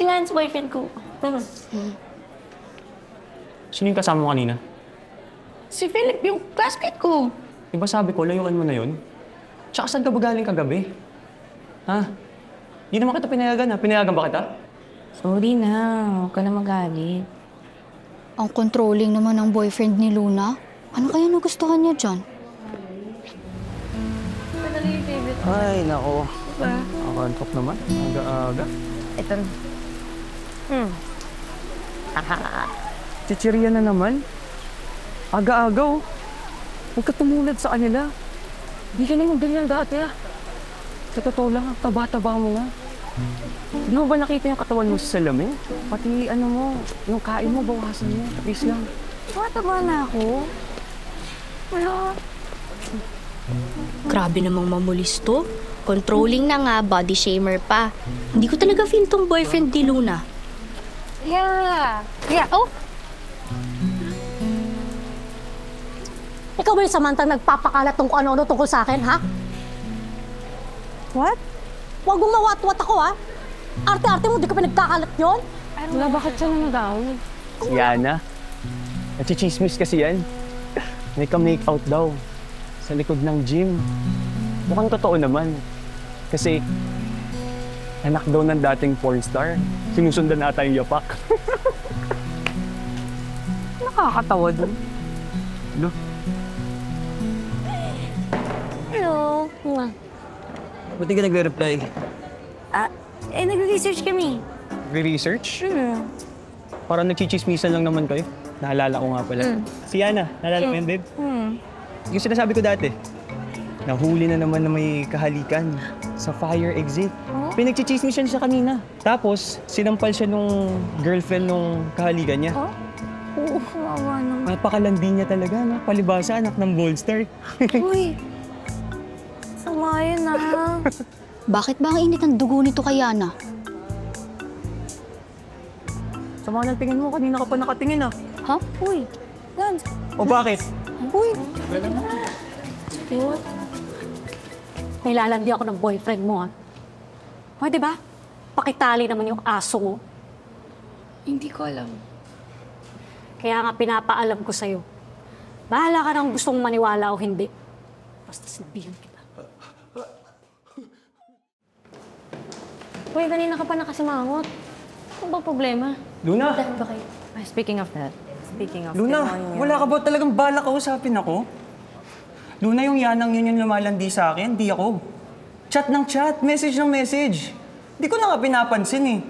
Si Lance, boyfriend ko. Sino yung kasama mo kanina? Si Philip, yung classmate ko. Di ba sabi ko, layuan mo na yun? Tsaka saan ka ba galing kagabi? Ha? Di naman kita pinayagan ha? Pinayagan ba kita? Sorry na, huwag ka na magalit. Ang controlling naman ng boyfriend ni Luna. Ano kaya nagustuhan niya dyan? Ay, nako. Nakakantok naman. Aga-aga. Ito na. Chichirya na naman. Aga-aga oh. Huwag ka tumulad sa kanila. Hindi ka na yung ganyan dati ah. Sa totoo lang, taba-taba mo nga. Hindi mo ba nakita yung katawan mo sa salamin? Pati ano mo, yung kain mo, bawasan mo. Please lang. Tumataba na ako. Wala. Grabe namang mamulis to. Controlling na nga, body shamer pa. Hindi ko talaga feel tong boyfriend ni Luna. Yeah. Oh, Ikaw ba yung samantang nagpapakalat ng kung ano-ano tungkol sa akin, ha? what? Huwag mong mawat-wat ako, ha? Arte-arte mo, di ka pinagkakalat yun? Wala, bakit siya nanagawin? Si Yana. Nachichismis kasi yan. May ka-make out daw. Sa likod ng gym. Mukhang totoo naman. Kasi, anak daw ng dating porn star. Sinusundan ata yung yapak. Nakakatawa dun. Ano? Hello. Buti ka nagre-reply. Nagre-research kami. Re-research? Parang nagchichismisan lang naman kayo. Naalala ko nga pala. Si Yana, naalala mo yan, babe? Yung sinasabi ko dati, nahuli na naman na may kahalikan sa fire exit. Pinagchichismisan siya kanina. Tapos, sinampal siya nung girlfriend nung kahalikan niya. Oo, kawawa naman. Napakalandi niya talaga, no? Palibasa, anak ng Bolster. Uy, sama yun ah. Bakit ba ang init ng dugo nito kay Yana? Sama ng tingin mo, kanina ka pa nakatingin ah. Ha? Uy, Lance. O bakit? Uy. May lalandi ako ng boyfriend mo, ha? Pwede ba? Pakitali naman yung aso mo. Hindi ko alam. Kaya nga pinapaalam ko sa'yo. Bahala ka nang gustong maniwala o hindi. Basta sinabihan kita. Uy, kanina ka pa nakasimangot. Ano ba problema? Luna! Ba kayo? Speaking of that, Luna, wala ka ba talagang balak kausapin ako? Luna, yung yanang yun yung lumalandi sa akin, di ako. Chat ng chat, message ng message. Di ko na nga pinapansin eh.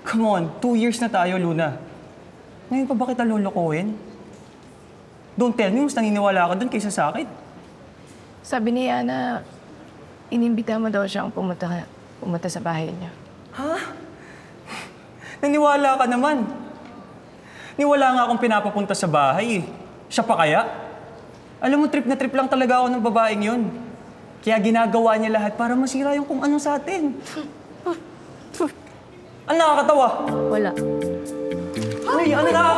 Come on, 2 years na tayo, Luna. Ngayon pa ba kita lulukuhin? Don't tell me, mas naniniwala ka dun kaysa sa akin. Sabi ni Yana, inimbita mo daw siyang pumunta sa bahay niya. Ha? Naniwala ka naman. Niwala nga akong pinapapunta sa bahay eh. Siya pa kaya? Alam mo, trip na trip lang talaga ako ng babaeng yun. Kaya ginagawa niya lahat para masira yung kung ano sa atin. Ano nakakatawa? Wala. Uy, ano nakakatawa?